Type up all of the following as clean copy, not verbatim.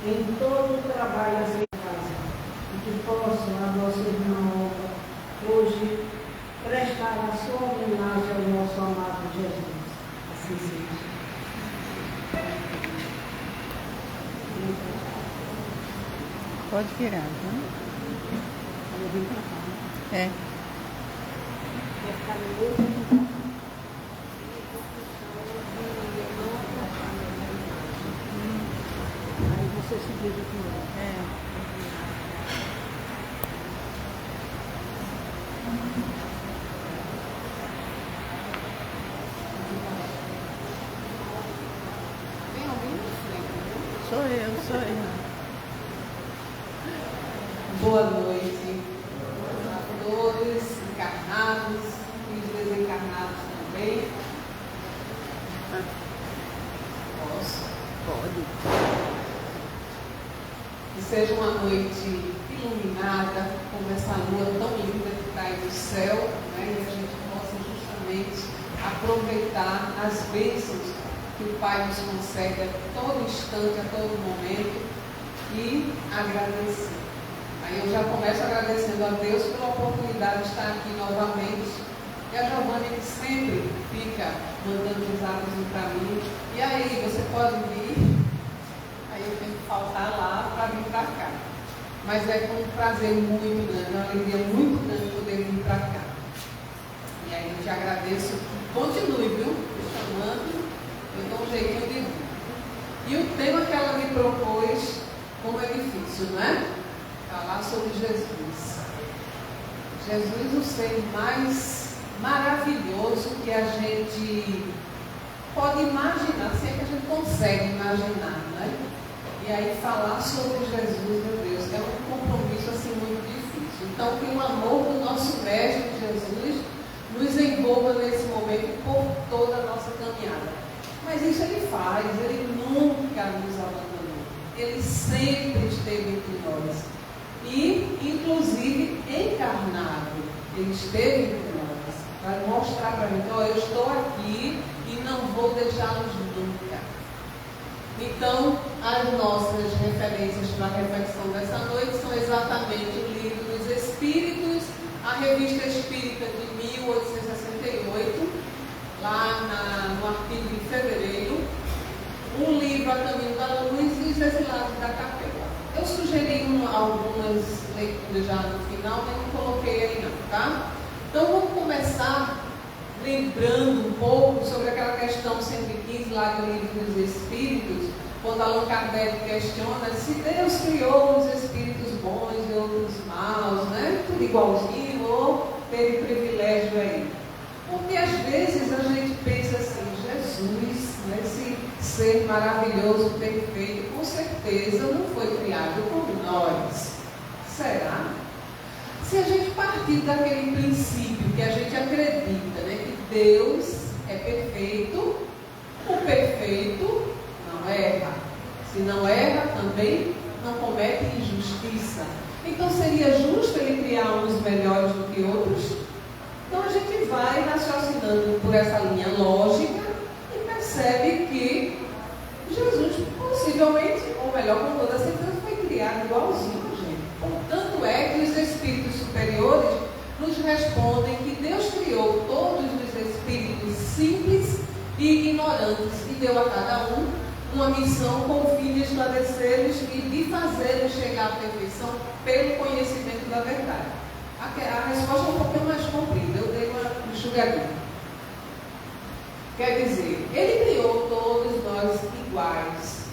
em todo o trabalho a ser casa, e que possam a nossa irmã hoje prestar a sua homenagem ao nosso amado Jesus. Assim seja. Pode virar, né? Eu vim pra cá, né? É. Quer ficar no meio? Aí você se diz aqui. Sou eu. Boa noite a todos, encarnados e desencarnados também. Posso? Pode. Que seja uma noite iluminada, como essa lua tão linda que cai do céu, né? E a gente possa justamente aproveitar as bênçãos que o Pai nos concede a todo instante, a todo momento, e agradecer. Aí eu já começo agradecendo a Deus pela oportunidade de estar aqui novamente. E a Giovana, que sempre fica mandando os áudios para mim. E aí, você pode vir? Aí eu tenho que faltar lá para vir para cá. Mas é com um prazer muito grande, uma alegria muito grande poder vir para cá. E aí eu te agradeço. Continue, viu? Me chamando, eu dou um jeitinho de vir. E o tema que ela me propôs, como é difícil, não é? Falar sobre Jesus. Jesus, o ser mais maravilhoso que a gente pode imaginar, se é que a gente consegue imaginar, né? E aí falar sobre Jesus, meu Deus, é um compromisso assim muito difícil. Então que o amor do nosso Mestre Jesus nos envolva nesse momento por toda a nossa caminhada. Mas isso ele faz, ele nunca nos abandonou. Ele sempre esteve entre nós. E, inclusive, encarnado, ele esteve entre nós, para mostrar para a gente, ó, eu estou aqui e não vou deixá-los nunca. Então, as nossas referências para a reflexão dessa noite são exatamente o Livro dos Espíritos, a Revista Espírita de 1868, lá no artigo de fevereiro, um livro A Caminho da Luz e Os Exilados da Capela. Eu sugeri algumas leituras já no final, mas não coloquei aí não, tá? Então vamos começar lembrando um pouco sobre aquela questão 115 lá do Livro dos Espíritos, quando Allan Kardec questiona se Deus criou os espíritos bons e outros maus, né? Tudo igualzinho, ou teve privilégio aí. Porque às vezes a gente pensa assim, Jesus, né, esse ser maravilhoso, perfeito, com certeza não foi criado por nós. Será? Se a gente partir daquele princípio que a gente acredita, né, que Deus é perfeito, o perfeito não erra. Se não erra, também não comete injustiça. Então seria justo ele criar uns melhores do que outros? Então a gente vai raciocinando por essa linha lógica e percebe que Jesus possivelmente, ou melhor, com toda certeza, foi criado igualzinho a gente. Portanto é que os espíritos superiores nos respondem que Deus criou todos os espíritos simples e ignorantes e deu a cada um uma missão com o fim de esclarecê-los e de fazê-los chegar à perfeição pelo conhecimento da verdade. A resposta é um pouquinho mais comprida, eu dei uma enxugadinha. Quer dizer, ele criou todos nós iguais.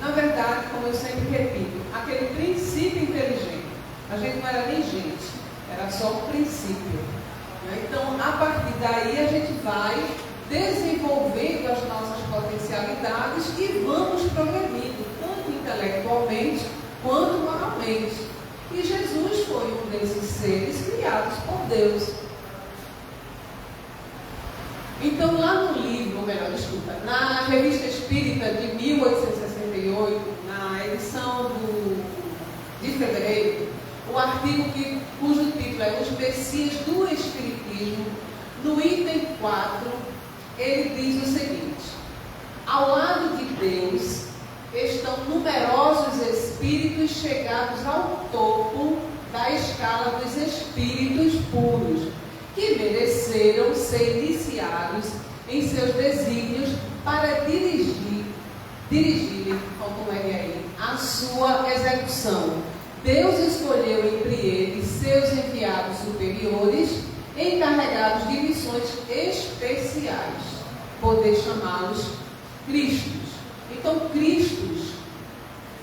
Na verdade, como eu sempre repito, aquele princípio inteligente, a gente não era nem gente, era só um princípio. Então, a partir daí, a gente vai desenvolvendo as nossas potencialidades e vamos progredindo, tanto intelectualmente quanto moralmente. E Jesus foi um desses seres criados por Deus. Então, lá no livro, ou melhor, desculpa, na Revista Espírita de 1868, na edição de fevereiro, o artigo cujo título é Os Messias do Espiritismo, no item 4, ele diz o seguinte: ao lado de Deus estão numerosos espíritos chegados ao topo da escala dos espíritos puros, que mereceram ser iniciados em seus desígnios para dirigir, falta um R aí, a sua execução. Deus escolheu entre eles seus enviados superiores, encarregados de missões especiais, poder chamá-los Cristos. Então, Cristos,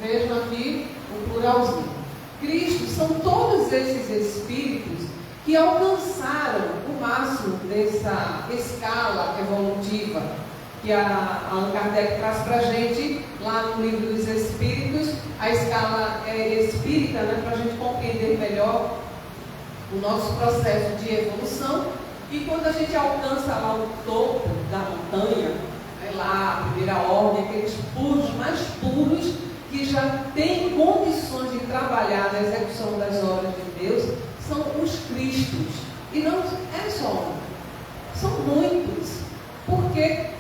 vejam aqui o pluralzinho. Cristos são todos esses espíritos que alcançaram o máximo dessa escala evolutiva que a Allan Kardec traz para a gente lá no Livro dos Espíritos, a escala espírita, né, para a gente compreender melhor o nosso processo de evolução. E quando a gente alcança lá o topo da montanha, lá a primeira ordem, aqueles puros, mais puros, que já têm condições de trabalhar na execução das obras de Deus, são os Cristos. E não é só um, são muitos, porque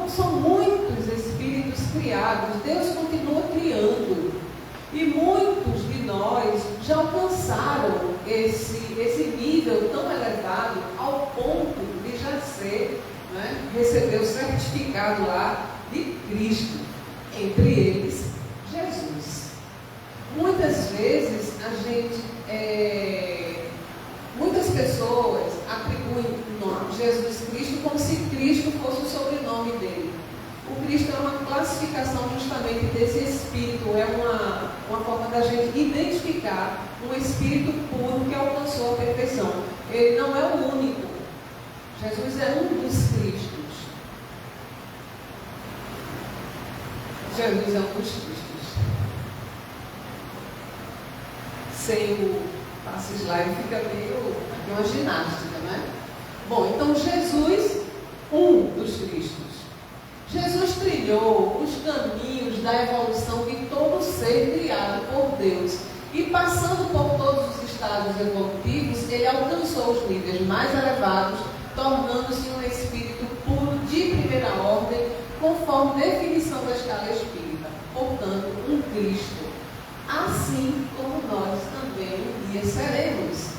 são muitos espíritos criados. Deus continua criando, e muitos de nós já alcançaram esse nível tão elevado ao ponto de já ser, né, receber o certificado lá de Cristo, entre eles Jesus. Muitas vezes muitas pessoas atribuem o nome Jesus Cristo como se Cristo fosse o sobrenome dele. O Cristo é uma classificação justamente desse espírito, é uma forma da gente identificar um espírito puro que alcançou a perfeição. Ele não é o único. Jesus é um dos Cristos. Jesus é um dos Cristos. Sem o passe slide fica meio uma ginástica, né? Bom, então Jesus, um dos Cristos. Jesus trilhou os caminhos da evolução de todo ser criado por Deus. E passando por todos os estados evolutivos, ele alcançou os níveis mais elevados, tornando-se um espírito puro de primeira ordem, conforme definição da escala espírita. Portanto, um Cristo. Assim como nós também um dia seremos.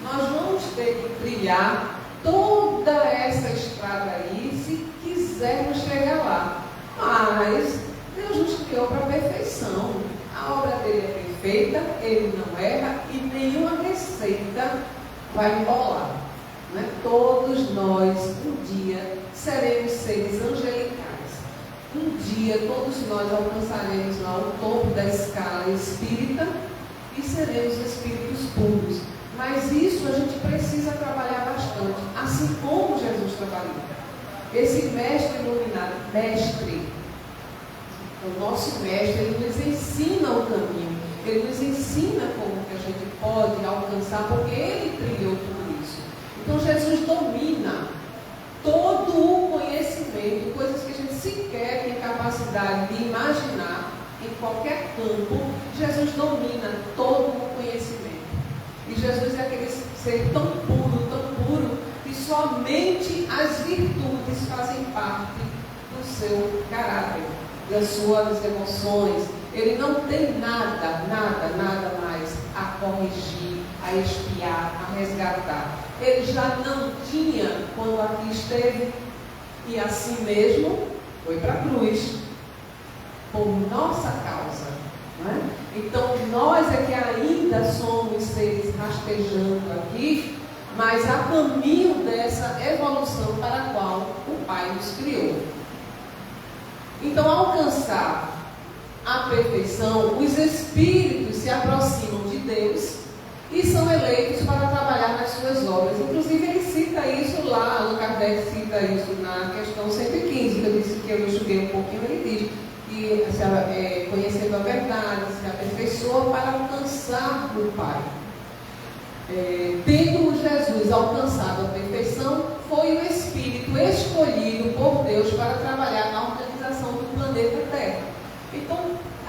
Nós vamos ter que trilhar toda essa estrada aí, se quisermos chegar lá. Mas Deus nos criou para a perfeição. A obra dele é perfeita, ele não erra e nenhuma receita vai embolar. Né? Todos nós, um dia, seremos seres angelicais. Um dia, todos nós alcançaremos lá o topo da escala espírita e seremos espíritos puros. Mas isso a gente precisa trabalhar bastante, assim como Jesus trabalhou. Esse mestre iluminado, o nosso mestre, ele nos ensina o caminho, ele nos ensina como que a gente pode alcançar, porque ele trilhou tudo isso. Então Jesus domina todo o conhecimento, coisas que a gente sequer tem capacidade de imaginar em qualquer campo. Jesus domina todo o conhecimento. E Jesus é aquele ser tão puro, que somente as virtudes fazem parte do seu caráter, das suas emoções. Ele não tem nada mais a corrigir, a expiar, a resgatar. Ele já não tinha quando aqui esteve, e assim mesmo foi para a cruz, por nossa causa. Não é? Então nós é que ainda somos seres rastejando aqui, mas a caminho dessa evolução para a qual o Pai nos criou. Então, ao alcançar a perfeição, os espíritos se aproximam de Deus e são eleitos para trabalhar nas suas obras. Inclusive, ele cita isso lá, Allan Kardec cita isso na questão 115, que eu disse que eu enxuguei um pouquinho. Ele diz que conhecendo a verdade, se aperfeiçoa para alcançar o Pai. Tendo Jesus alcançado a perfeição, foi o Espírito escolhido por Deus para trabalhar na organização do planeta Terra. Então,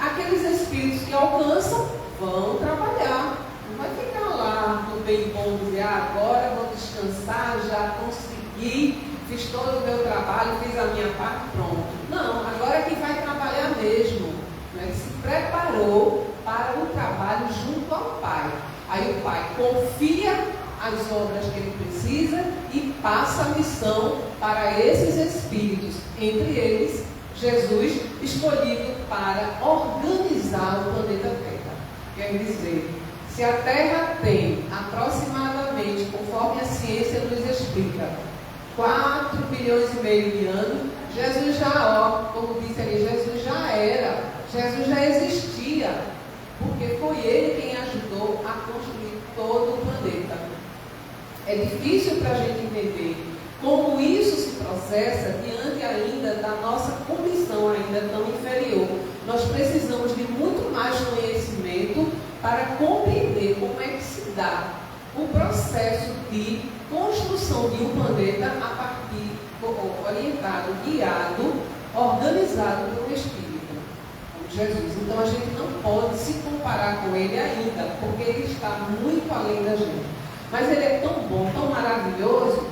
aqueles Espíritos que alcançam, vão trabalhar. Não vai ficar lá no bem bom, dizer, agora vou descansar, já consegui, fiz todo o meu trabalho, fiz a minha parte, pronto. Não, agora é que vai trabalhar mesmo. Né? Se preparou para o trabalho junto ao Pai. Aí o Pai confia as obras que ele precisa e passa a missão para esses espíritos, entre eles Jesus, escolhido para organizar o planeta Terra. Quer dizer, se a Terra tem aproximadamente, conforme a ciência nos explica, 4 bilhões e meio de anos, Jesus já, como disse ali, Jesus já existia, porque foi ele quem ajudou a construir todo o planeta. É difícil para a gente entender como isso se processa diante ainda da nossa condição ainda tão inferior. Nós precisamos de muito mais conhecimento para compreender como é que se dá o processo de construção de um planeta a partir, orientado, guiado, organizado por um Espírito, como Jesus. Então a gente não pode se comparar com ele ainda, porque ele está muito além da gente. Mas ele é tão bom, tão maravilhoso,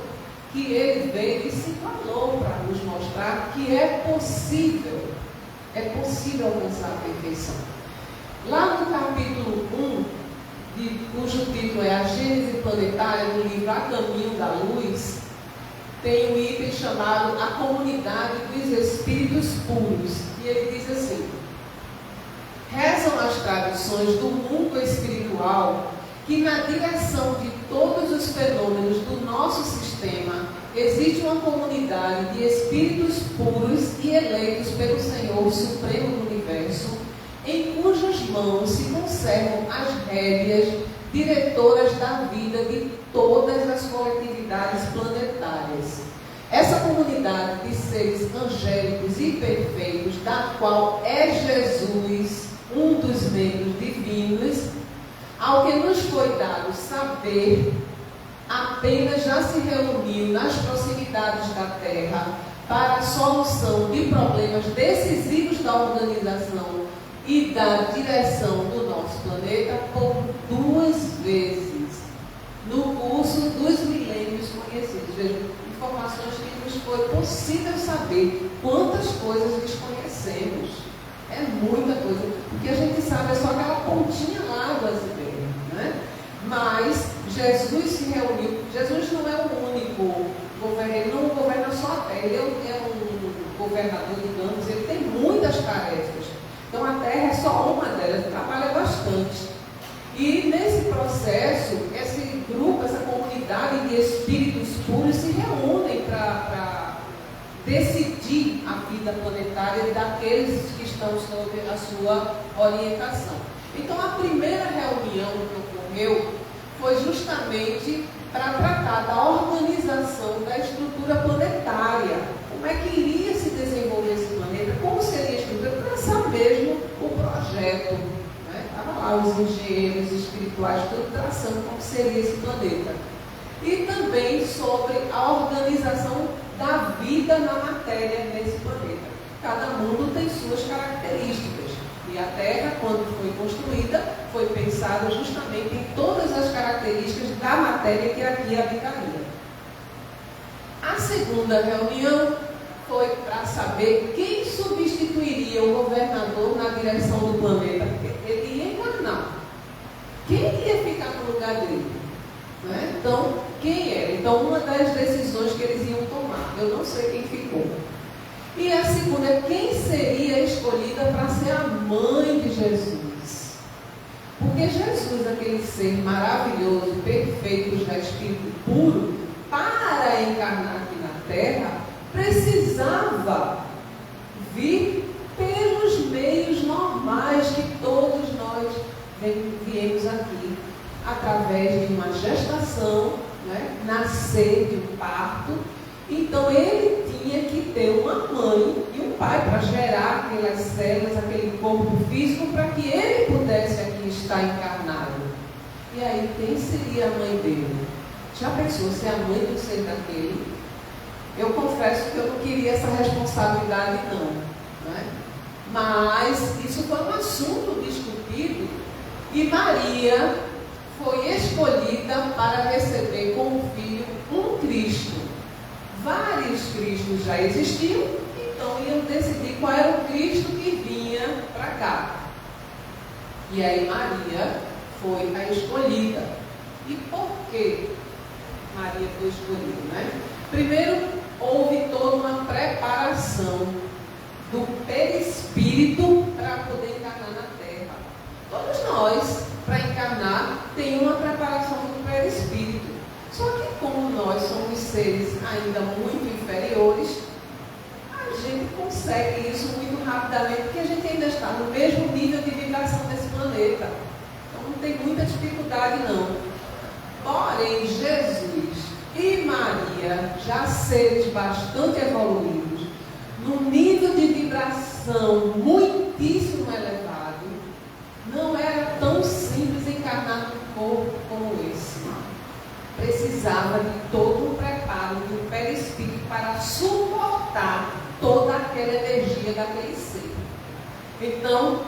que ele veio e se falou para nos mostrar que é possível alcançar a perfeição. Lá no capítulo 1, cujo título é A Gênese Planetária, do livro A Caminho da Luz, tem um item chamado A Comunidade dos Espíritos Puros. E ele diz assim: rezam as tradições do mundo espiritual que na direção de todos os fenômenos do nosso sistema existe uma comunidade de espíritos puros e eleitos pelo Senhor Supremo do Universo, em cujas mãos se conservam as rédeas diretoras da vida de todas as coletividades planetárias. Essa comunidade de seres angélicos e perfeitos, da qual é Jesus um dos membros divinos, ao que nos foi dado saber, apenas já se reuniu nas proximidades da Terra para a solução de problemas decisivos da organização e da direção do nosso planeta por 2 vezes no curso dos milênios conhecidos. Vejam, informações que nos foi possível saber. Quantas coisas desconhecemos. É muita coisa. O que a gente sabe é só aquela pontinha lá do iceberg, né? Mas Jesus se reuniu. Jesus não é o único governador, ele não governa só a terra, ele é um governador, digamos, ele tem muitas tarefas. Então a terra é só uma delas, ele trabalha bastante. E nesse processo, esse grupo, essa comunidade de espíritos puros se reúnem para decidir a vida planetária daqueles que estão sob a sua orientação. Então a primeira reunião que ocorreu foi justamente para tratar da organização da estrutura planetária. Como é que iria se desenvolver esse planeta? Como seria a estrutura? Traçar mesmo o projeto. Estavam lá os engenheiros espirituais, tudo traçando como seria esse planeta. E também sobre a organização da vida na matéria nesse planeta. Cada mundo tem suas características. E a Terra, quando foi construída, foi pensada justamente em todas as características da matéria que aqui habitaria. A segunda reunião foi para saber quem substituiria o governador na direção do planeta. Ele ia encarnar. Quem ia ficar no lugar dele? Né? Então, quem era? Então, uma das decisões que eles iam tomar. Eu não sei quem ficou. E a segunda, quem seria escolhida para ser a mãe de Jesus? Porque Jesus, aquele ser maravilhoso, perfeito, já espírito puro, para encarnar aqui na Terra, precisava vir pelos meios normais que todos nós viemos aqui, através de uma gestação, né? Nascer de um parto. Então ele tinha que ter uma mãe e um pai para gerar aquelas células, aquele corpo físico, para que ele pudesse aqui estar encarnado. E aí, quem seria a mãe dele? Já pensou ser a mãe do ser daquele? Eu confesso que eu não queria essa responsabilidade não, né? Mas isso foi um assunto discutido e Maria foi escolhida para receber como filho um Cristo. Vários Cristos já existiam, então iam decidir qual era o Cristo que vinha para cá. E aí Maria foi a escolhida. E por que Maria foi escolhida, né? Primeiro, houve toda uma preparação do perispírito para poder encarnar na Terra. Todos nós, para encarnar, tem uma preparação do perispírito. Só que como nós somos seres ainda muito inferiores, a gente consegue isso muito rapidamente, porque a gente ainda está no mesmo nível de vibração desse planeta. Então não tem muita dificuldade não. Porém, Jesus e Maria, já seres bastante evoluídos, num nível de vibração muitíssimo elevado, não era tão simples encarnar num corpo como esse. Precisava de todo um preparo do perispírito para suportar toda aquela energia daquele ser. Então,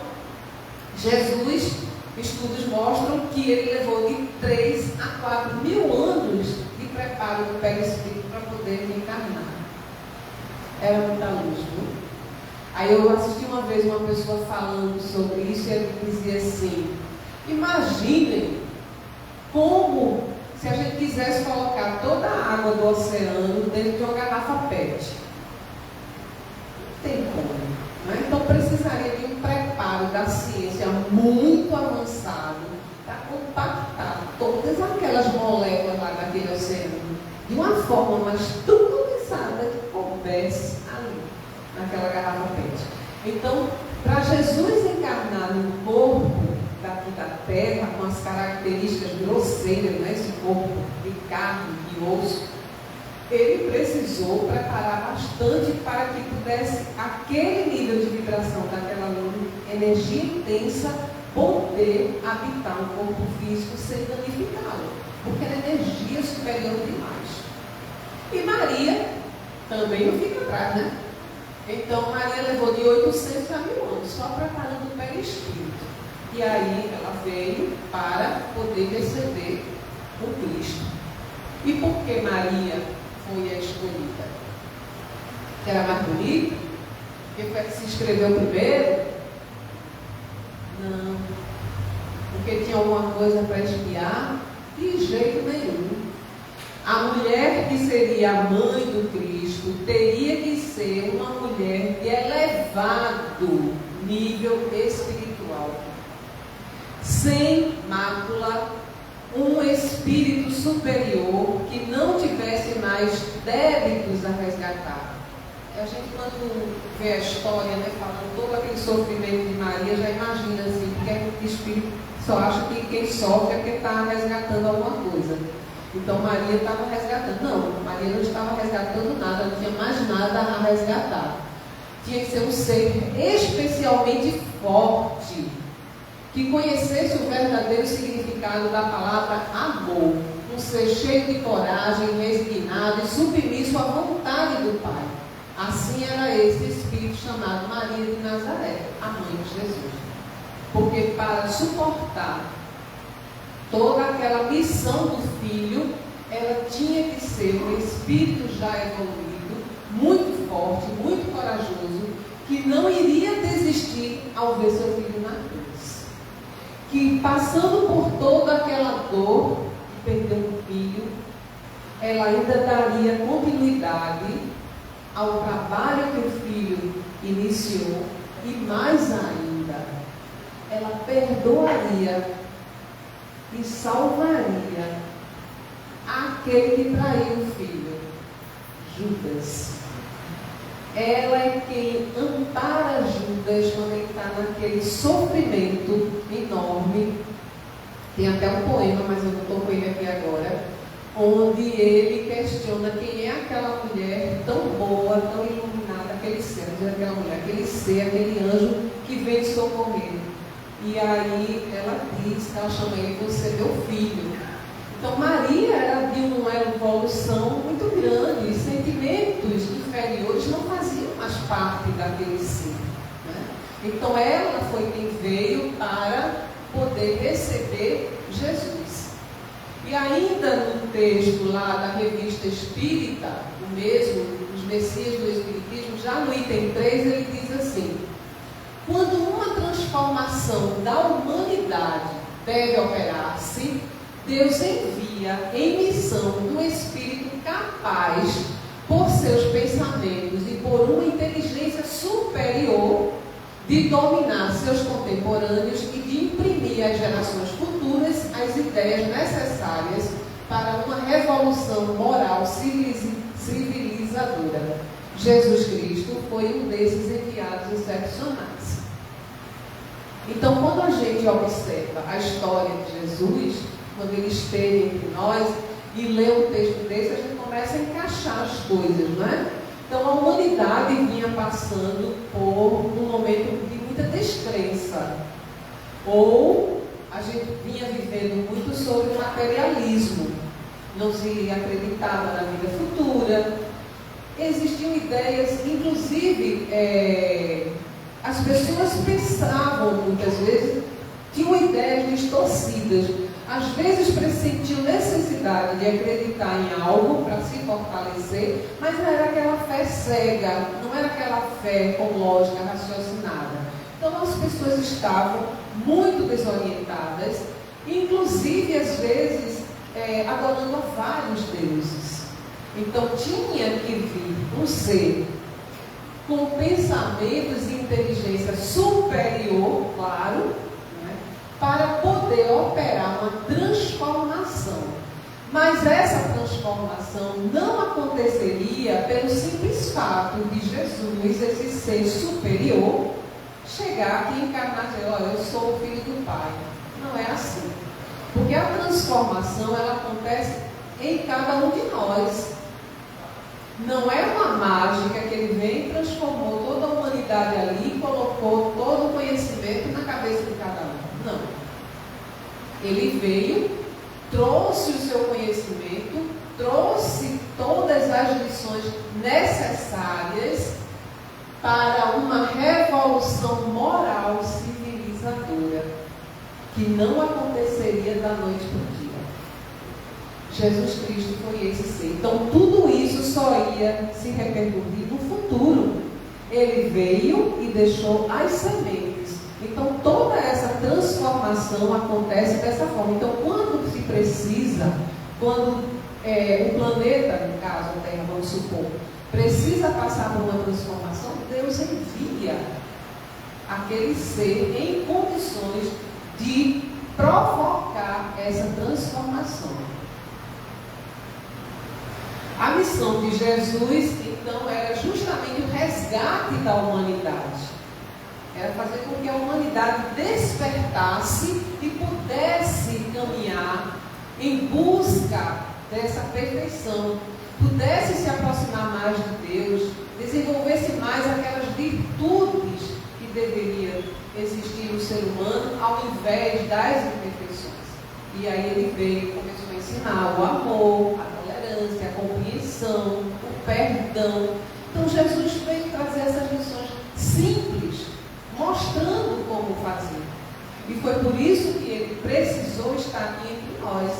Jesus, estudos mostram que ele levou de 3 a 4 mil anos de preparo do perispírito para poder encarnar. Era muita luz, viu? Aí eu assisti uma vez uma pessoa falando sobre isso e ele dizia assim: imaginem como se a gente quisesse colocar toda a água do oceano dentro de uma garrafa PET. Não tem como, né? Então precisaria de um preparo da ciência muito avançado para compactar todas aquelas moléculas lá daquele oceano de uma forma mais tão condensada que coubesse ali, naquela garrafa PET. Então, para Jesus encarnar no corpo daqui da Terra, com as características grosseiras, né, esse corpo de carne e osso, ele precisou preparar bastante para que pudesse, aquele nível de vibração daquela energia intensa, poder habitar um corpo físico sem danificá-lo, porque era energia superior demais. E Maria também não fica atrás, né? Então Maria levou de 800 a 1000 anos, só preparando o perispírito. E aí ela veio para poder receber o Cristo. E por que Maria foi a escolhida? Que era mais bonita? Porque foi a que se inscreveu primeiro? Não. Porque tinha alguma coisa para espiar? De jeito nenhum. A mulher que seria a mãe do Cristo teria que ser uma mulher de elevado nível espiritual, sem mácula, um espírito superior que não tivesse mais débitos a resgatar. A gente, quando vê a história, né, falando todo aquele sofrimento de Maria, já imagina assim, porque o espírito só acha que quem sofre é quem está resgatando alguma coisa. Então Maria estava resgatando. Não, Maria não estava resgatando nada, não tinha mais nada a resgatar. Tinha que ser um ser especialmente forte, que conhecesse o verdadeiro significado da palavra amor, um ser cheio de coragem, resignado e submisso à vontade do Pai. Assim era esse espírito chamado Maria de Nazaré, a mãe de Jesus. Porque para suportar toda aquela missão do filho, ela tinha que ser um espírito já evoluído, muito forte, muito corajoso, que não iria desistir ao ver seu filho na cruz. Que passando por toda aquela dor de perder um filho, ela ainda daria continuidade ao trabalho que o filho iniciou e mais ainda, ela perdoaria e salvaria aquele que traiu o filho, Judas. Ela é quem ampara Judas quando ele está naquele sofrimento enorme. Tem até um poema, mas eu não estou com ele aqui agora, onde ele questiona quem é aquela mulher tão boa, tão iluminada, aquele ser, aquela mulher, aquele ser, aquele anjo que vem socorrer. E aí ela diz, ela chama ele, você é meu filho. Então Maria era de uma evolução muito grande, sentimentos inferiores não faziam mais parte daquele ser, né? Então ela foi quem veio para poder receber Jesus. E ainda no texto lá da Revista Espírita, o mesmo, os Messias do Espiritismo, já no item 3 ele diz assim: quando uma transformação redenção da humanidade deve operar-se, Deus envia em missão um Espírito capaz, por seus pensamentos e por uma inteligência superior, de dominar seus contemporâneos e de imprimir às gerações futuras as ideias necessárias para uma revolução moral civilizadora. Jesus Cristo foi um desses enviados excepcionais. Então, quando a gente observa a história de Jesus, quando ele esteve entre nós, e lê um texto desse, a gente começa a encaixar as coisas, não é? Então, a humanidade vinha passando por um momento de muita descrença. Ou a gente vinha vivendo muito sobre o materialismo. Não se acreditava na vida futura. Existiam ideias, inclusive, as pessoas pensavam muitas vezes, tinham ideias distorcidas. Às vezes pressentiam necessidade de acreditar em algo para se fortalecer, mas não era aquela fé cega, não era aquela fé com lógica raciocinada. Então as pessoas estavam muito desorientadas, inclusive às vezes adorando a vários deuses. Então tinha que vir um ser com pensamentos e inteligência superior, claro, para poder operar uma transformação. Mas essa transformação não aconteceria pelo simples fato de Jesus, esse ser superior, chegar aqui e encarnar e dizer, olha, eu sou o Filho do Pai. Não é assim. Porque a transformação, ela acontece em cada um de nós. Não é uma mágica que ele vem e transformou toda a humanidade ali e colocou todo o conhecimento na cabeça de cada um. Não. Ele veio, trouxe o seu conhecimento, trouxe todas as lições necessárias para uma revolução moral civilizadora, que não aconteceria da noite para o dia. Jesus Cristo foi esse ser. Então, tudo isso só ia se repercutir no futuro. Ele veio e deixou as sementes. Então, toda essa transformação acontece dessa forma. Então, quando se precisa, quando o planeta, no caso a Terra, vamos supor, precisa passar por uma transformação, Deus envia aquele ser em condições de provocar essa transformação. A missão de Jesus, então, era justamente o resgate da humanidade. Era fazer com que a humanidade despertasse e pudesse caminhar em busca dessa perfeição, pudesse se aproximar mais de Deus, desenvolvesse mais aquelas virtudes que deveriam existir no ser humano, ao invés das imperfeições. E aí ele veio e começou a ensinar o amor, a tolerância, a compreensão, o perdão. Então Jesus veio trazer essas lições simples, mostrando como fazer. E foi por isso que ele precisou estar aqui entre nós.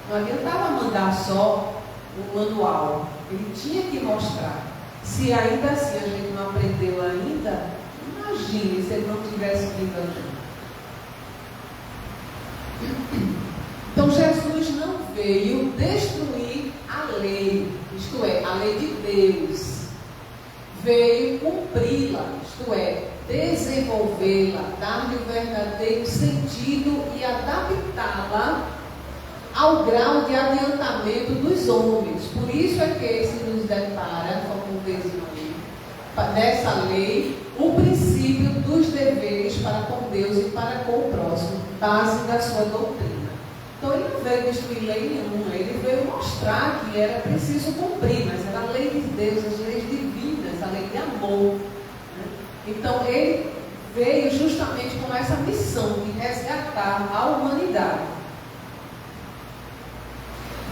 Não adiantava mandar só o manual. Ele tinha que mostrar. Se ainda assim a gente não aprendeu ainda, imagine se ele não tivesse vindo aqui. Então Jesus não veio destruir a lei, isto é, a lei de Deus. Veio cumpri-la, isto é, desenvolvê-la, dar-lhe o verdadeiro sentido e adaptá-la ao grau de adiantamento dos homens. Por isso é que esse nos depara, como desenho, nessa lei, o princípio dos deveres para com Deus e para com o próximo, base da sua doutrina. Então ele não veio destruir lei nenhuma, ele veio mostrar que era preciso cumprir, mas era a lei de Deus, as leis divinas, a lei de amor. Então ele veio justamente com essa missão de resgatar a humanidade.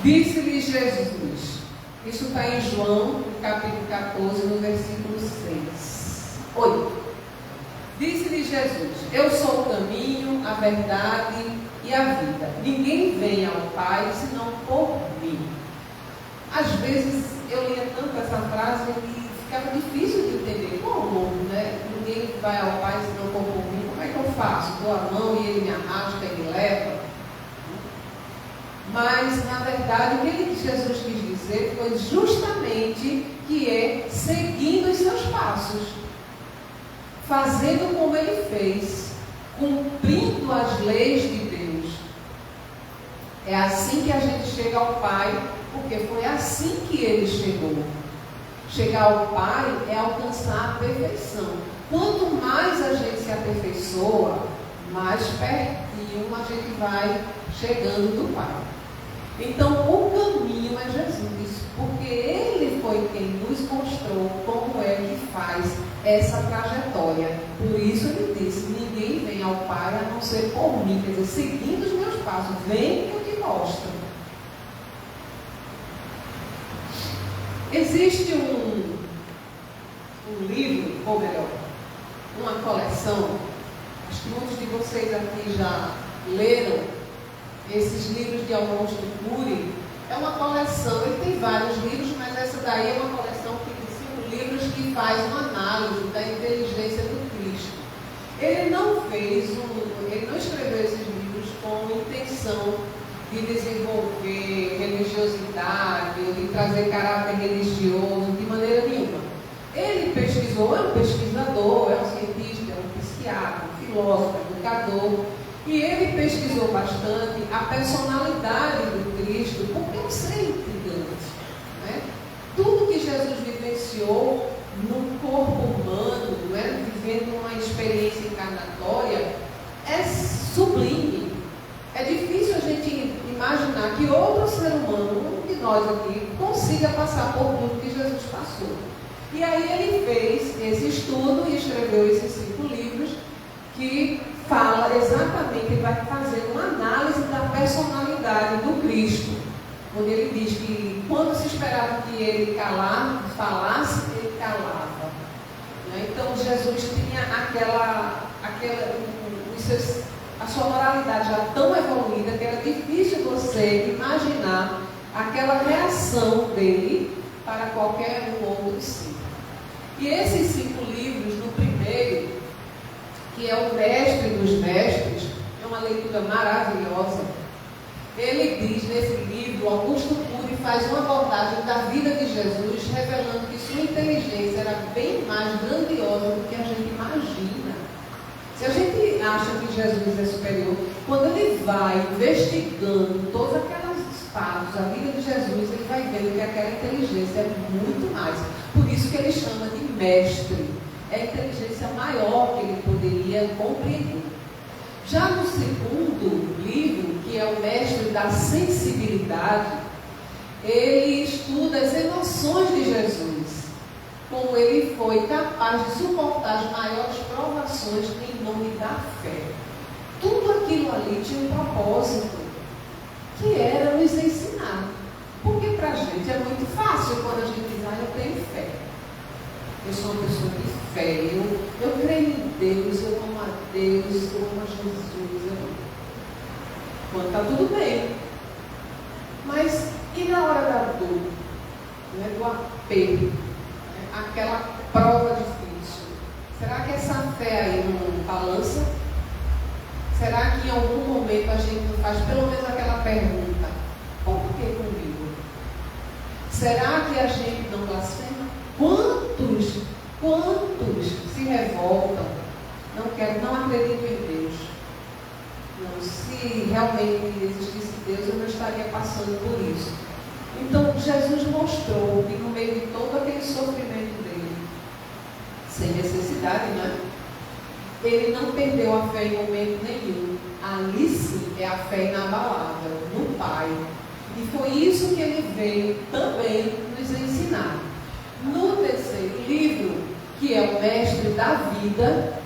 Disse-lhe Jesus, isso está em João, no capítulo 14, no versículo 8. Disse-lhe Jesus, eu sou o caminho, a verdade e a vida. Ninguém vem ao Pai senão por mim. Às vezes eu lia tanto essa frase e ficava difícil de entender. Como, né? Ninguém vai ao Pai senão por mim. Como é que eu faço? Dou a mão e ele me arrasta e me leva? Mas, na verdade, o que Jesus quis dizer foi justamente que é seguindo os seus passos, fazendo como ele fez, cumprindo as leis de Deus. É assim que a gente chega ao Pai, porque foi assim que ele chegou. Chegar ao Pai é alcançar a perfeição. Quanto mais a gente se aperfeiçoa, mais pertinho a gente vai chegando do Pai. Então, o caminho é Jesus, porque Ele foi quem nos mostrou como é que faz essa trajetória. Por isso Ele disse, ninguém vem ao Pai a não ser por mim, quer dizer, seguindo os meus passos, vem que eu te mostro. Existe um livro, ou melhor, uma coleção, acho que muitos de vocês aqui já leram, esses livros de Augusto Cury. É uma coleção, ele tem vários livros, mas essa daí é uma coleção de 5 livros que faz uma análise da inteligência do Cristo. Ele não escreveu esses livros com intenção de desenvolver religiosidade, ou de trazer caráter religioso, de maneira nenhuma. Ele pesquisou, é um pesquisador, é um cientista, é um psiquiatra, um filósofo, educador. E ele pesquisou bastante a personalidade do Cristo, porque é um ser intrigante, né? Tudo que Jesus vivenciou no corpo humano, né? Vivendo uma experiência encarnatória, é sublime. É difícil a gente imaginar que outro ser humano, um de nós aqui, consiga passar por tudo que Jesus passou. E aí ele fez esse estudo e escreveu esses 5 livros que fala exatamente, ele vai fazer uma análise da personalidade do Cristo, onde ele diz que quando se esperava que ele falasse, ele calava. Né? Então Jesus tinha a sua moralidade já tão evoluída que era difícil você imaginar aquela reação dele para qualquer um outro sim. E esses 5 livros, no primeiro, que é o Mestre dos Mestres, é uma leitura maravilhosa. Ele diz nesse livro, Augusto Cury faz uma abordagem da vida de Jesus, revelando que sua inteligência era bem mais grandiosa do que a gente imagina. Se a gente acha que Jesus é superior, quando ele vai investigando todas aquelas fatos, a vida de Jesus, ele vai vendo que aquela inteligência é muito mais. Por isso que ele chama de mestre. É a inteligência maior que ele poderia compreender. Já no segundo livro, que é o Mestre da Sensibilidade, ele estuda as emoções de Jesus, como ele foi capaz de suportar as maiores provações em nome da fé. Tudo aquilo ali tinha um propósito, que era nos ensinar. Porque para a gente é muito fácil quando a gente diz, eu tenho fé. Eu sou uma pessoa de fé, eu creio em Deus, eu amo a Deus, eu amo a Jesus. Quando está tudo bem. Mas e na hora da dor, né, do aperto, né, aquela prova difícil? Será que essa fé aí não balança? Será que em algum momento a gente não faz pelo menos aquela pergunta? Por que comigo? Será que a gente não blasfema? Quantos se revoltam? Não acredito em Deus. Não, se realmente existisse Deus, eu não estaria passando por isso. Então, Jesus mostrou que no meio de todo aquele sofrimento dele, sem necessidade, né? Ele não perdeu a fé em momento nenhum. Ali sim é a fé inabalável no Pai. E foi isso que ele veio também nos ensinar. No terceiro livro, que é o Mestre da Vida,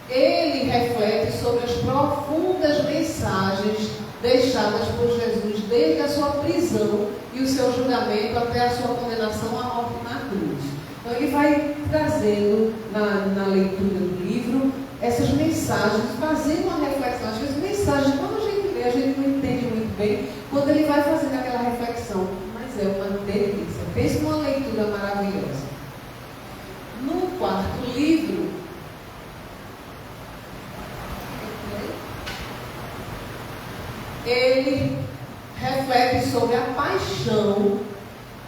ele reflete sobre as profundas mensagens deixadas por Jesus desde a sua prisão e o seu julgamento até a sua condenação à morte na cruz. Então ele vai trazendo na leitura do livro essas mensagens, fazendo uma reflexão. Às vezes mensagens, quando a gente lê, a gente não entende muito bem, quando ele vai fazendo aquela reflexão, mas é uma delícia. Fez uma leitura maravilhosa. No quarto livro, ele reflete sobre a paixão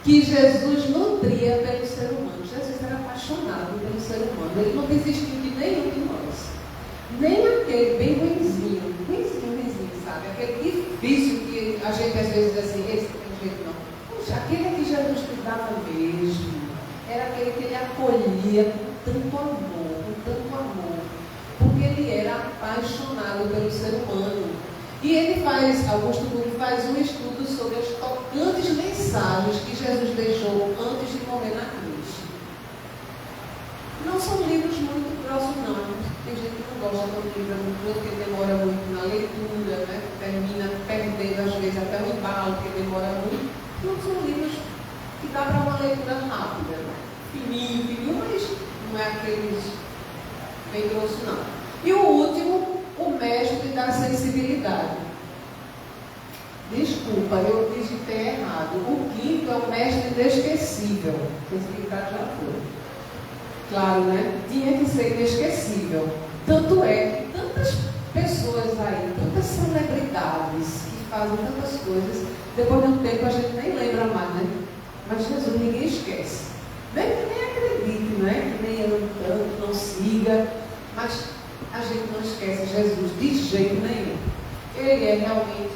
que Jesus nutria pelo ser humano. Jesus era apaixonado pelo ser humano. Ele não desistiu de nenhum de nós. Nem aquele bem ruinzinho, sabe? Aquele difícil que a gente às vezes diz assim, esse tem jeito não. Puxa, aquele que Jesus cuidava mesmo. Era aquele que ele acolhia com tanto amor. Porque ele era apaixonado pelo ser humano. E ele Augusto Cury faz um estudo sobre as tocantes mensagens que Jesus deixou antes de morrer na cruz. Não são livros muito grossos, não. Tem gente que não gosta do livro muito grosso, porque demora muito na leitura, né? Termina perdendo, às vezes, até o embalo, porque demora muito. Não são livros que dá para uma leitura rápida, né? Fininho, mas não é aqueles bem grosso, não. E o último, o mestre da sensibilidade. Desculpa, eu digitei errado. O quinto é o mestre inesquecível. Sensibilidade já foi. Claro, né? Tinha que ser inesquecível. Tanto é que tantas pessoas aí, tantas celebridades que fazem tantas coisas, depois de um tempo a gente nem lembra mais, né? Mas Jesus ninguém esquece. Nem acredite, né? Que nem eu tanto, não siga. Mas a gente não esquece Jesus de jeito nenhum. Ele é realmente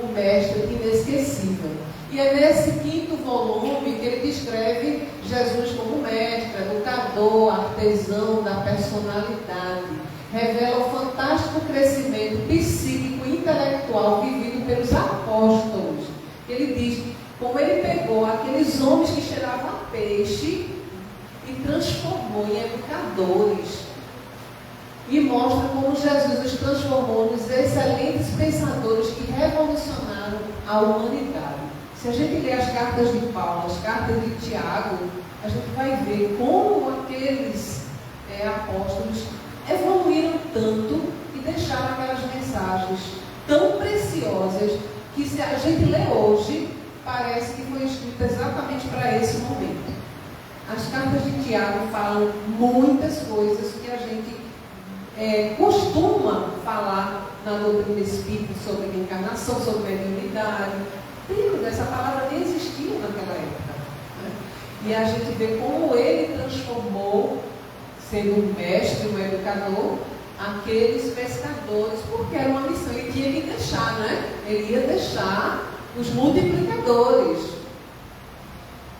o mestre inesquecível. E é nesse quinto volume que ele descreve Jesus como mestre, educador, artesão da personalidade. Revela o fantástico crescimento psíquico e intelectual vivido pelos apóstolos. Ele diz como ele pegou aqueles homens que cheiravam a peixe e transformou em educadores. E mostra como Jesus os transformou nos excelentes pensadores que revolucionaram a humanidade. Se a gente ler as cartas de Paulo, as cartas de Tiago, a gente vai ver como aqueles apóstolos evoluíram tanto e deixaram aquelas mensagens tão preciosas que, se a gente lê hoje, parece que foi escrita exatamente para esse momento. As cartas de Tiago falam muitas coisas que a gente costuma falar na doutrina espírita sobre reencarnação, sobre mediunidade. Essa palavra nem existia naquela época, né? E a gente vê como ele transformou, sendo um mestre, um educador, aqueles pescadores, porque era uma missão, ele tinha que deixar, né? Ele ia deixar os multiplicadores.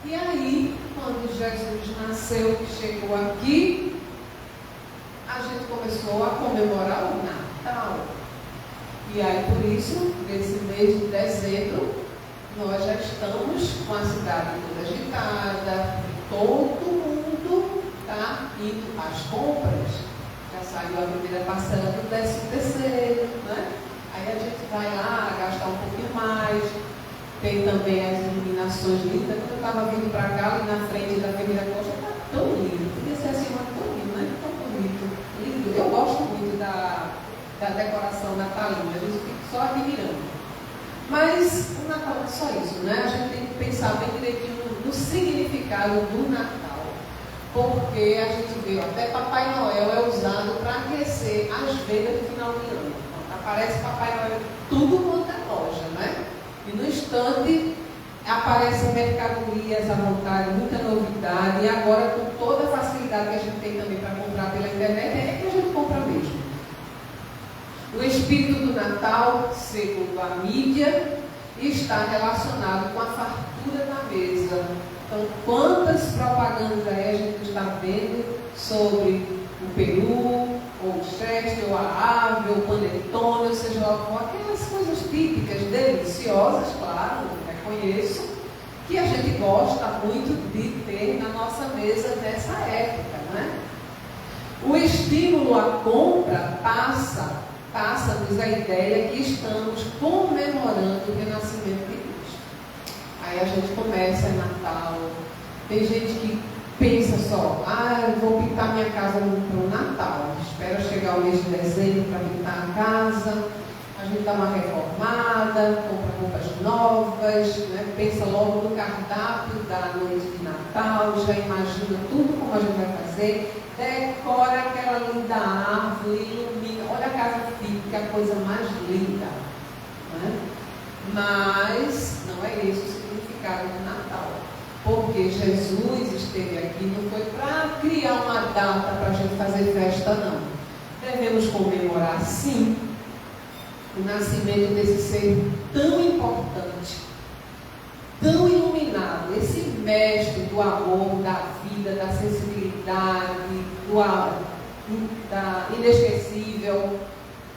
E aí, quando Jesus nasceu, que chegou aqui, a gente começou a comemorar o Natal. E aí, por isso, nesse mês de dezembro, nós já estamos com a cidade toda agitada, todo mundo está indo às compras. Já saiu a primeira parcela do 13º, né? Aí a gente vai lá gastar um pouquinho mais. Tem também as iluminações lindas. Quando eu estava vindo para cá, ali na frente da Ferreira Costa, está tão lindo. Podia ser assim, mas tão lindo, né? Tão bonito. Lindo. Eu gosto muito da decoração natalina. A gente fica só admirando. Mas o Natal não é só isso, né? A gente tem que pensar bem direitinho no significado do Natal. Porque a gente vê, até Papai Noel é usado para aquecer as vendas do final de ano. Aparece Papai Noel tudo quanto é loja, né? E no instante aparecem mercadorias à vontade, muita novidade. E agora, com toda a facilidade que a gente tem também para comprar pela internet, é que a gente compra mesmo. O espírito do Natal, segundo a mídia, está relacionado com a fartura na mesa. Então, quantas propagandas aí a gente está vendo sobre o peru, ou o chester, ou a ave, ou o panetone, ou seja lá o que for, aquelas coisas típicas, deliciosas, claro, reconheço, que a gente gosta muito de ter na nossa mesa nessa época, né? O estímulo à compra passa-nos a ideia que estamos comemorando o renascimento de Cristo. Aí a gente começa, é Natal, tem gente que pensa só, eu vou pintar minha casa para o Natal, espera chegar o mês de dezembro para pintar a casa, a gente dá uma reformada, compra roupas novas, né? Pensa logo no cardápio da noite de Natal, já imagina tudo como a gente vai fazer, decora aquela linda árvore, ilumina, olha a casa fica, a coisa mais linda. né? Mas não é esse o significado do Natal. Porque Jesus esteve aqui não foi para criar uma data para a gente fazer festa, não. Devemos comemorar, sim, o nascimento desse ser tão importante, tão iluminado, esse mestre do amor, da vida, da sensibilidade, da inesquecível.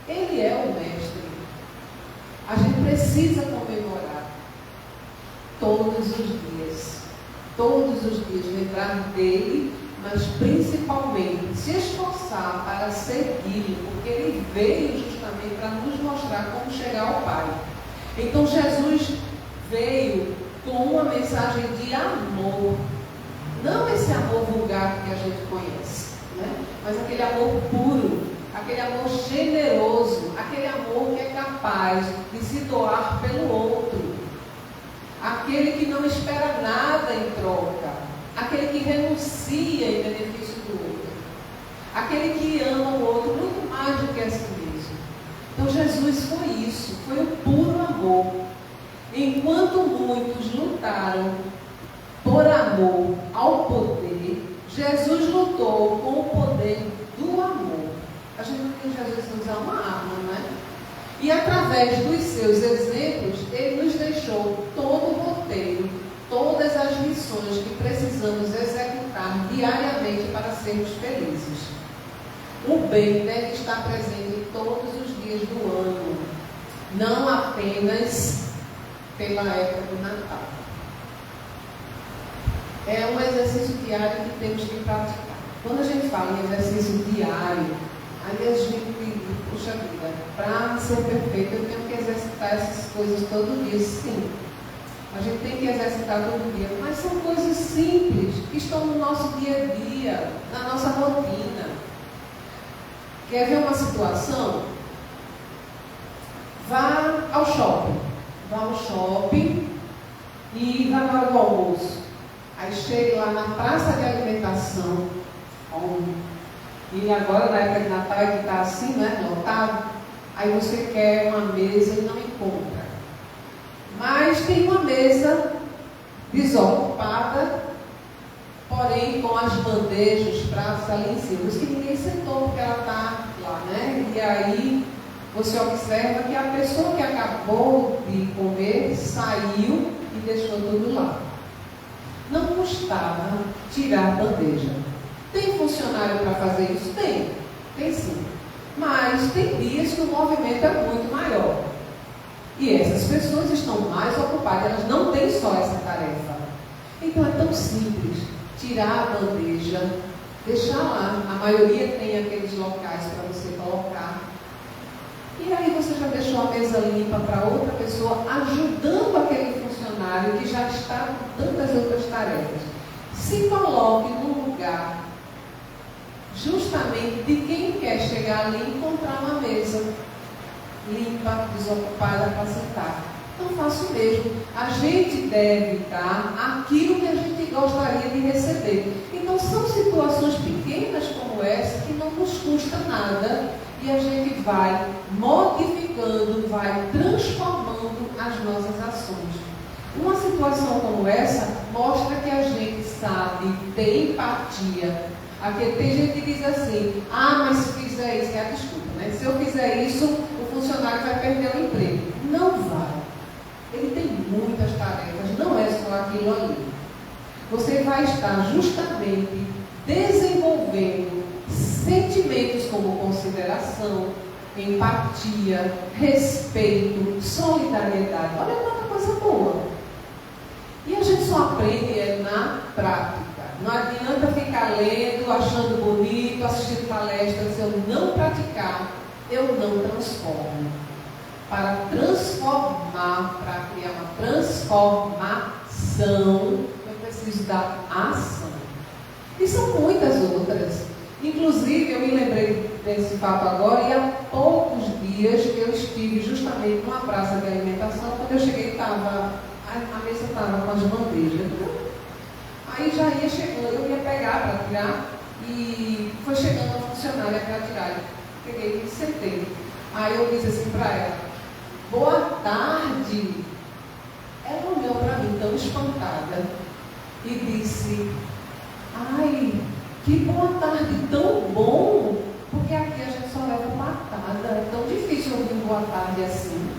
Ele é o mestre. A gente precisa comemorar todos os dias. Todos os dias lembrar dele, mas principalmente se esforçar para segui-lo, porque ele veio justamente para nos mostrar como chegar ao Pai. Então Jesus veio com uma mensagem de amor, não esse amor vulgar que a gente conhece, né? Mas aquele amor puro, aquele amor generoso, aquele amor que é capaz de se doar pelo outro, aquele que não espera nada em troca, aquele que renuncia em benefício do outro, aquele que ama o outro muito mais do que a si mesmo. Então Jesus foi isso, foi o puro amor. Enquanto muitos lutaram por amor ao poder, Jesus lutou com o poder do amor. A gente não tem Jesus usar uma arma, né? E através dos seus exemplos, ele nos deixou todo o roteiro, todas as missões que precisamos executar diariamente para sermos felizes. O bem deve estar presente todos os dias do ano, não apenas pela época do Natal. É um exercício diário que temos que praticar. Quando a gente fala em exercício diário, aí a gente, puxa vida, para ser perfeito eu tenho que exercitar essas coisas todo dia. Sim, a gente tem que exercitar todo dia, mas são coisas simples que estão no nosso dia a dia, na nossa rotina. Quer ver uma situação? Vá ao shopping. Vá ao shopping e vá na hora do almoço. Aí chega lá na praça de alimentação, e agora na época de Natal que está assim, né, lotado, aí você quer uma mesa e não encontra. Mas tem uma mesa desocupada, porém com as bandejas, os pratos ali em cima. Por isso que ninguém sentou, porque ela está lá, né? E aí você observa que a pessoa que acabou de comer saiu e deixou tudo lá. Não custava tirar a bandeja. Tem funcionário para fazer isso? Tem sim. Mas tem dias que o movimento é muito maior. E essas pessoas estão mais ocupadas, elas não têm só essa tarefa. Então é tão simples, tirar a bandeja, deixar lá. A maioria tem aqueles locais para você colocar. E aí você já deixou a mesa limpa para outra pessoa, ajudando aquele funcionário que já está com tantas outras tarefas. Se coloque no lugar justamente de quem quer chegar ali e encontrar uma mesa limpa, desocupada para sentar. Então faça o mesmo. A gente deve dar aquilo que a gente gostaria de receber. Então são situações pequenas como essa que não nos custa nada e a gente vai modificando, vai transformando as nossas ações. Uma situação como essa mostra que a gente sabe ter empatia. Aqui tem gente que diz assim, mas se fizer isso, é a desculpa, né? Se eu fizer isso, o funcionário vai perder o emprego. Não vai. Ele tem muitas tarefas, não é só aquilo ali. Você vai estar justamente desenvolvendo sentimentos como consideração, empatia, respeito, solidariedade. Olha quanta coisa boa. E a gente só aprende na prática. Não adianta ficar lendo, achando bonito, assistindo palestras. Se eu não praticar, eu não transformo. Para transformar, para criar uma transformação, eu preciso da ação. E são muitas outras. Inclusive, eu me lembrei desse fato agora, e há poucos dias eu estive justamente numa praça de alimentação. Quando eu cheguei, a mesa estava com as bandejas. Aí já ia chegando, eu ia pegar para tirar, e foi chegando a funcionária para tirar. Peguei e sentei. Aí eu disse assim para ela, boa tarde. Ela olhou para mim tão espantada e disse: ai, que boa tarde tão bom, porque aqui a gente só leva patada, é tão difícil ouvir boa tarde assim.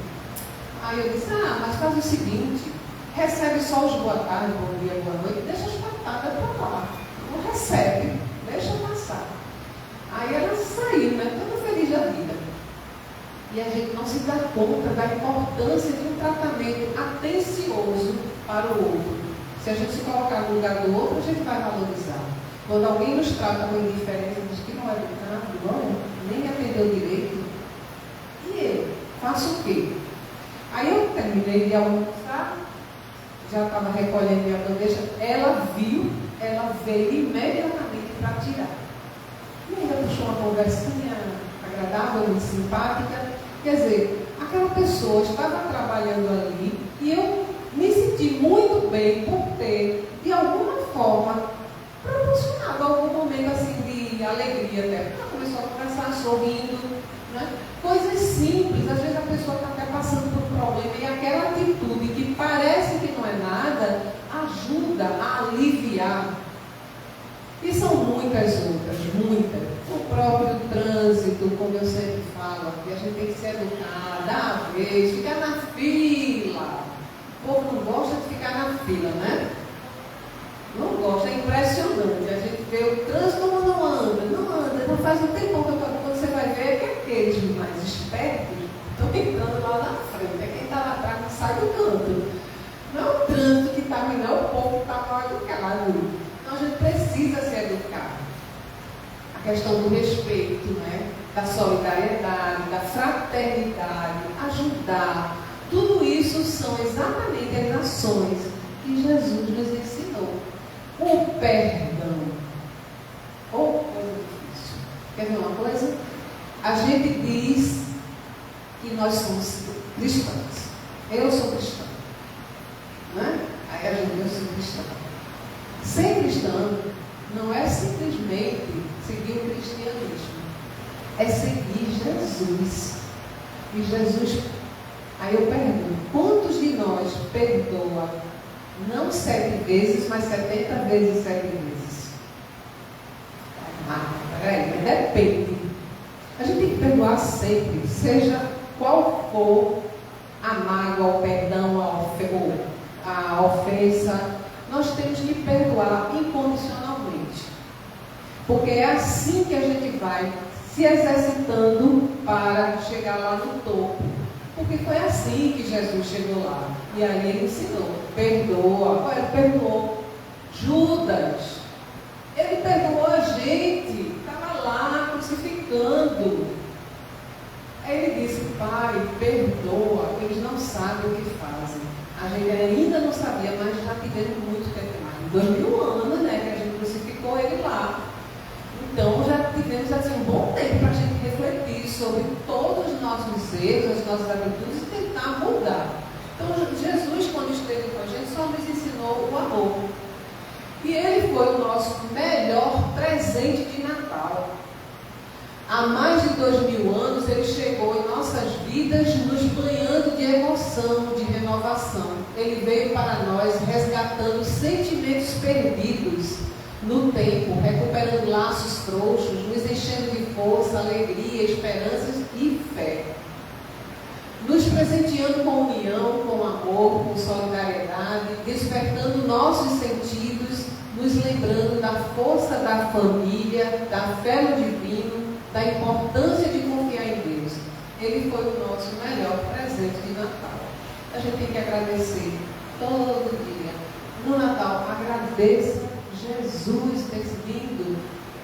Aí eu disse: mas faz o seguinte, recebe só os boa tarde, bom dia, boa noite, deixa as patadas para lá, não recebe, deixa passar. Aí ela saiu, né, toda feliz da vida. E a gente não se dá conta da importância de um tratamento atencioso para o outro. Se a gente se colocar no lugar do outro, a gente vai valorizar. Quando alguém nos trata com indiferença, diz que não é educado, não, nem me atendeu direito, e eu faço o quê? Aí eu terminei de almoçar, já estava recolhendo minha bandeja, ela viu, ela veio imediatamente para tirar. E ainda puxou uma conversinha agradável, muito simpática. Quer dizer, aquela pessoa estava trabalhando ali e eu me senti muito bem por ter, de alguma forma, proporcionado algum momento assim de alegria até. Ela começou a conversar, sorrindo, né? Coisas simples, às vezes a pessoa está até passando por um problema e aquela atitude que parece que não é nada, ajuda a aliviar. E são muitas outras, muitas. O próprio trânsito, como eu sempre falo, que a gente tem que se educar, dar a vez, ficar na fila. O povo não gosta de ficar na fila, né? Não gosta, é impressionante. A gente vê o trânsito como não anda, não faz um tempão que quando você vai ver que aqueles mais espertos estão entrando lá na frente. É quem está lá atrás que sai do canto. Não é o trânsito que está melhor, é o povo que está mal educado. Então a gente precisa se educar. A questão do respeito, né? Da solidariedade, da fraternidade, ajudar. Tudo isso são exatamente as ações que Jesus nos ensinou. O perdão. Ou coisa difícil. Quer ver uma coisa? A gente diz que nós somos cristãos. Eu sou cristã. Né? Aí a gente diz: eu sou cristã. Ser cristão não é simplesmente seguir o cristianismo, é seguir Jesus. E Jesus, aí eu pergunto, quantos de nós perdoa não 7 vezes, mas 70 vezes 7 vezes? Peraí, mas depende. A gente tem que perdoar sempre, seja qual for a mágoa, o perdão, a ofensa. Nós temos que perdoar incondicionalmente. Porque é assim que a gente vai se exercitando para chegar lá no topo. Porque foi assim que Jesus chegou lá. E aí ele ensinou: perdoa. Ele perdoou Judas. Ele perdoou a gente. Estava lá crucificando. Aí ele disse: Pai, perdoa. Eles não sabem o que fazem. A gente ainda não sabia, mas já tivemos muito tempo mais. 2000 anos, né, que a gente crucificou ele lá. Então já tivemos assim um bom tempo para a gente refletir sobre todos os nossos erros, as nossas atitudes e tentar mudar. Então Jesus, quando esteve com a gente, só nos ensinou o amor. E ele foi o nosso melhor presente de Natal. Há mais de 2000 anos ele chegou em nossas vidas nos banhando de emoção, de renovação. Ele veio para nós resgatando sentimentos perdidos no tempo, recuperando laços frouxos, nos enchendo de força, alegria, esperanças e fé. Nos presenteando com união, com amor, com solidariedade, despertando nossos sentidos, nos lembrando da força da família, da fé no divino, da importância de confiar em Deus. Ele foi o nosso melhor presente de Natal. A gente tem que agradecer todo dia. No Natal, agradeça Jesus ter vindo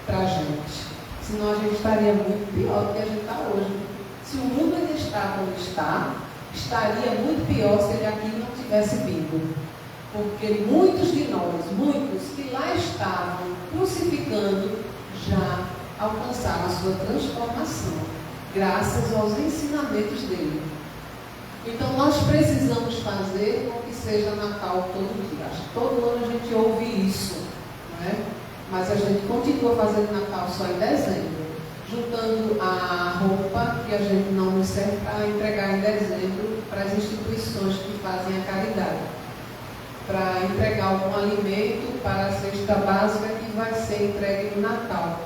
para a gente. Senão a gente estaria muito pior do que a gente está hoje. Se o mundo ainda está como está, estaria muito pior se ele aqui não tivesse vindo. Porque muitos de nós, muitos que lá estavam crucificando, já alcançaram a sua transformação, graças aos ensinamentos dele. Então nós precisamos fazer com que seja Natal todo dia. Acho que todo ano a gente ouve isso, não é? Mas a gente continua fazendo Natal só em dezembro. juntando a roupa que a gente não nos serve para entregar em dezembro para as instituições que fazem a caridade, para entregar algum alimento para a cesta básica que vai ser entregue no Natal.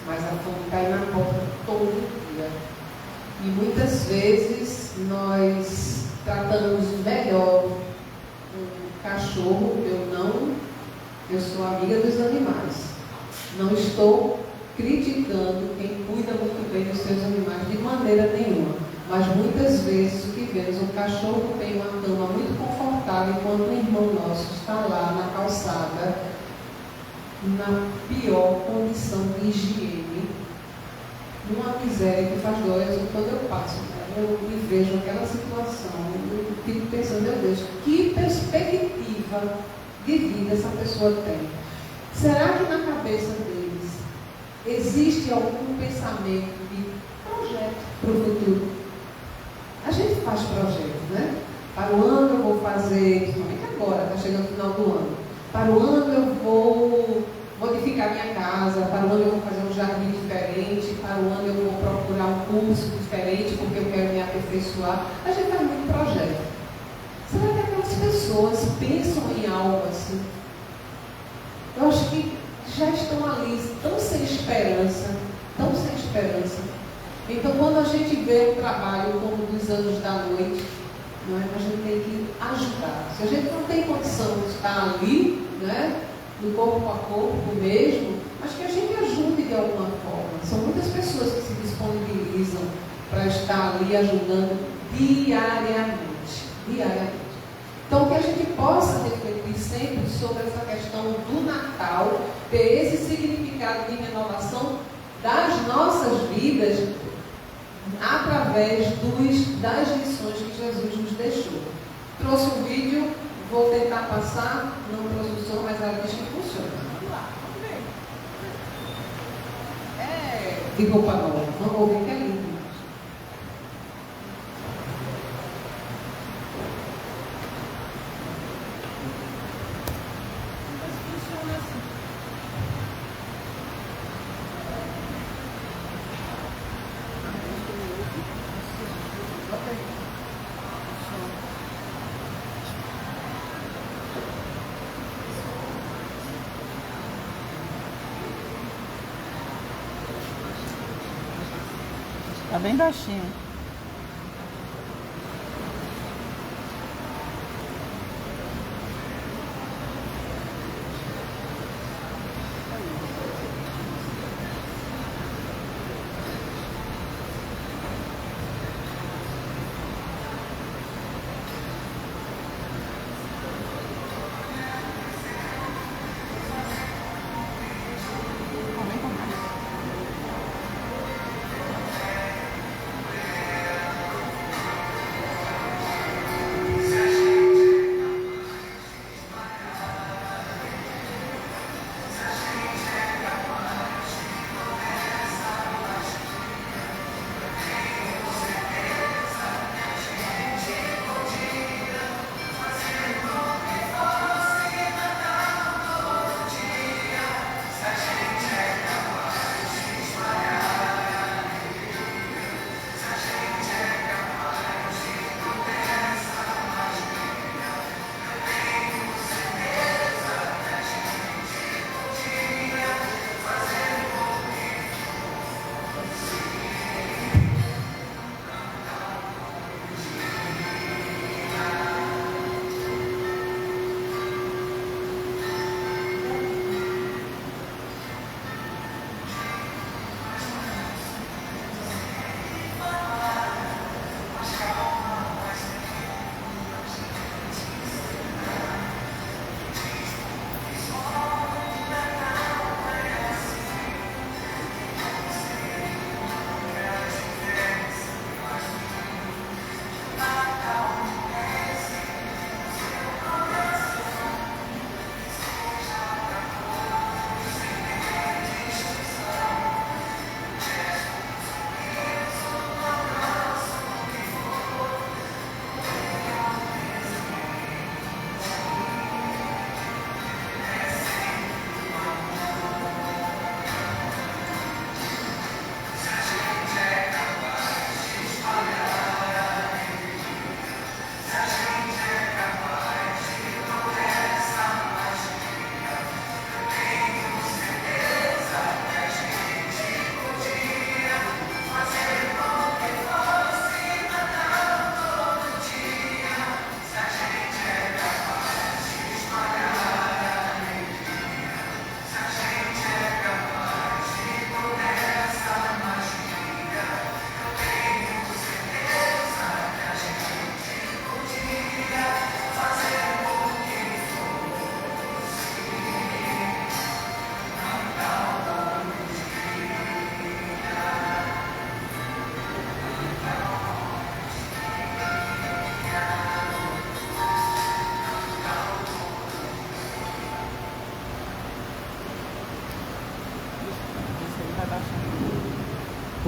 Mas a fome cai na porta todo dia. E muitas vezes nós tratamos melhor um cachorro. Eu sou amiga dos animais. Não estou criticando quem cuida muito bem dos seus animais de maneira nenhuma. Mas muitas vezes o que vemos, um cachorro tem uma cama muito confortável, enquanto um irmão nosso está lá na calçada, na pior condição de higiene, numa miséria que faz dor. Quando eu passo, eu me vejo naquela situação, eu fico pensando, meu Deus, que perspectiva de vida essa pessoa tem? Será que na cabeça deles existe algum pensamento de projeto para o futuro? A gente faz projetos, né? Para o ano eu vou fazer, principalmente agora, está chegando o final do ano. Para o ano eu vou modificar minha casa, para o ano eu vou fazer um jardim diferente, para o ano eu vou procurar um curso diferente porque eu quero me aperfeiçoar. A gente faz muito projeto. Será que aquelas pessoas pensam em algo assim? Eu acho que já estão ali, tão sem esperança, tão sem esperança. Então, quando a gente vê o trabalho como dos anos da noite, não é? A gente tem que ajudar. Se a gente não tem condição de estar ali, né, no corpo a corpo mesmo, acho que a gente ajude de alguma forma. São muitas pessoas que se disponibilizam para estar ali ajudando diariamente. Então, que a gente possa refletir sempre sobre essa questão do Natal, ter esse significado de renovação das nossas vidas através das lições que Jesus nos deixou. Trouxe um vídeo, vou tentar passar, não trouxe o som, mas ela diz que funciona. Vamos lá, vamos ver. De roupa nova, vamos ouvir que é lindo. Tá bem baixinho.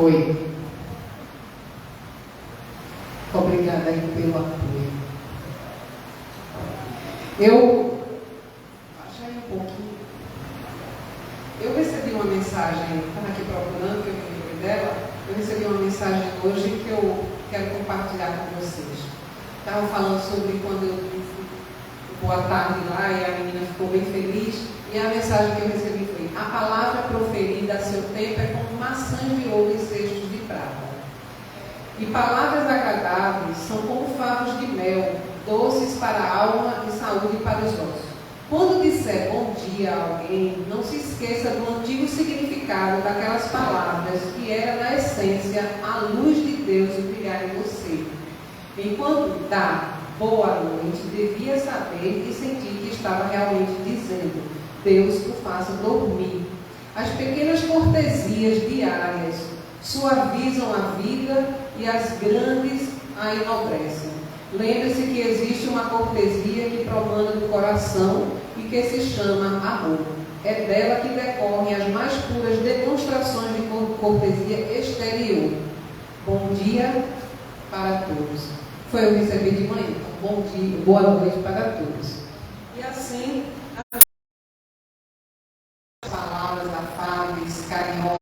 Foi. Obrigada aí pelo apoio. Eu achei um pouquinho. Eu recebi uma mensagem, estava aqui procurando, que eu me lembrei dela. Eu recebi uma mensagem hoje que eu quero compartilhar com vocês. Estavam falando sobre quando eu disse boa tarde lá e a menina ficou bem feliz. E a mensagem que eu recebi foi: a palavra proferida a seu tempo é como maçãs de ouro em cestos de prata. E palavras agradáveis são como favos de mel, doces para a alma e saúde para os ossos. Quando disser bom dia a alguém, não se esqueça do antigo significado daquelas palavras, que era, na essência, a luz de Deus brilhar em você. Enquanto dá boa noite, devia saber e sentir que estava realmente dizendo: Deus o faça dormir. As pequenas cortesias diárias suavizam a vida e as grandes a enobrecem. Lembre-se que existe uma cortesia que promana do coração e que se chama amor. É dela que decorrem as mais puras demonstrações de cortesia exterior. Bom dia para todos. Foi eu recebi de manhã. Então, bom dia, boa noite para todos. E assim, as palavras afáveis, carinhosas,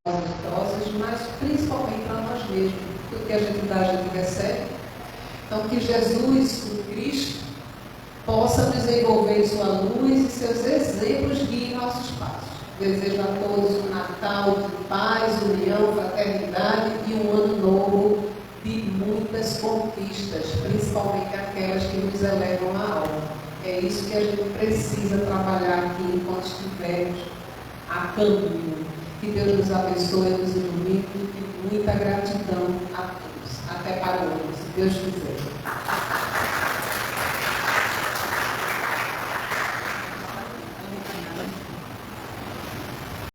doces, mas principalmente para nós mesmos, porque o que a gente dá, a gente recebe. Então, que Jesus, o Cristo, possa nos envolver em sua luz e seus exemplos guiem nossos passos. Desejo a todos um Natal de paz, união, fraternidade e um ano novo de muitas conquistas, principalmente aquelas que nos elevam a alma. É isso que a gente precisa trabalhar aqui enquanto estivermos a caminho. Que Deus nos abençoe, nos ilumine e muita gratidão a todos. Até para o ano, se Deus quiser.